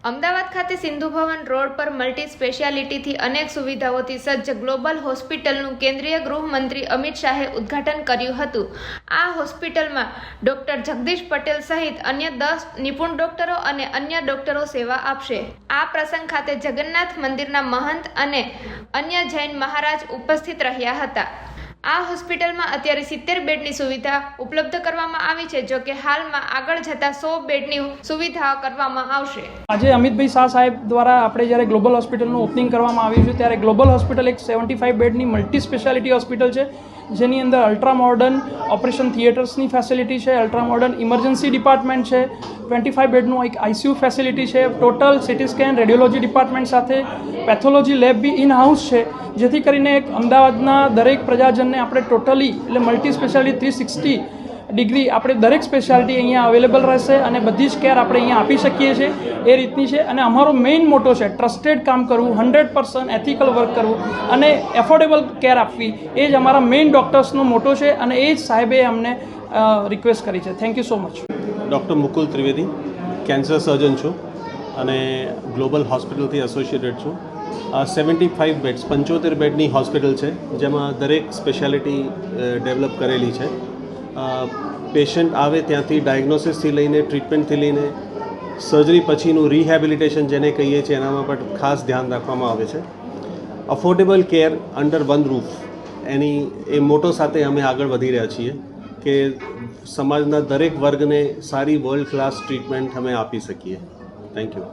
અમદાવાદ ખાતે સિંધુ ભવન રોડ પર મલ્ટી સ્પેશિયાલિટીથી અનેક સુવિધાઓથી સજ્જ ગ્લોબલ હોસ્પિટલનું કેન્દ્રીય ગૃહમંત્રી અમિત શાહે ઉદ્ઘાટન કર્યું હતું. આ હોસ્પિટલમાં ડોક્ટર જગદીશ પટેલ સહિત અન્ય 10 નિપુણ ડોક્ટરો અને અન્ય ડોક્ટરો સેવા આપશે. આ પ્રસંગ ખાતે જગન્નાથ મંદિરના મહંત અને અન્ય જૈન મહારાજ ઉપસ્થિત રહ્યા હતા. આ હોસ્પિટલમાં અત્યારે 70 બેડની સુવિધા ઉપલબ્ધ કરવામાં આવી છે, જો કે હાલમાં આગળ જતા 100 બેડની સુવિધા કરવામાં આવશે. આજે અમિતભાઈ શાહ સાહેબ દ્વારા આપણે જ્યારે ગ્લોબલ હોસ્પિટલનું ઓપનિંગ કરવામાં આવ્યું છે ત્યારે ગ્લોબલ હોસ્પિટલ એક 75 બેડની મલ્ટી સ્પેશિયાલિટી હોસ્પિટલ છે, જેની અંદર અલ્ટ્રા મોડર્ન ઓપરેશન થિયેટર્સની ફેસિલિટી છે, અલ્ટ્રા મોડર્ન ઇમરજન્સી ડિપાર્ટમેન્ટ છે, 25 બેડનું એક ICU ફેસિલિટી છે, total CT scan radiology department સાથે પેથોલોજી લેબ બી ઇન હાઉસ છે, જેથી કરીને એક અમદાવાદના દરેક પ્રજાજનને આપણે ટોટલી એટલે મલ્ટી સ્પેશિયાલિટી 360 ડિગ્રી આપણે દરેક સ્પેશિયાલિટી અહીંયા અવેલેબલ રહેશે અને બધી જ કેર આપણે અહીંયા આપી શકીએ છીએ એ રીતની છે. અને અમારો મેઇન મોટો છે ટ્રસ્ટેડ કામ કરવું, 100% એથિકલ વર્ક કરવું અને એફોર્ડેબલ કેર આપવી, એ જ અમારા મેઇન ડૉક્ટર્સનો મોટો છે અને એ જ સાહેબે અમને રિક્વેસ્ટ કરી છે. Thank you so much. Doctor Mukul Trivedi, cancer સર્જન છું અને ગ્લોબલ હોસ્પિટલથી એસોસિએટેડ છું. 75 બેડ્સ 75 બેડની હોસ્પિટલ છે, જેમાં દરેક સ્પેશિયાલિટી ડેવલપ કરેલી છે. પેશન્ટ આવે ત્યાંથી ડાયગ્નોસિસથી લઈને ટ્રીટમેન્ટથી લઈને સર્જરી પછીનું રિહેબિલિટેશન જેને કહીએ છીએ એનામાં પણ ખાસ ધ્યાન રાખવામાં આવે છે. Affordable care under one roof, એની એ મોટો સાથે અમે આગળ વધી રહ્યા છીએ કે સમાજના દરેક વર્ગને સારી વર્લ્ડ ક્લાસ ટ્રીટમેન્ટ અમે આપી શકીએ. Thank you.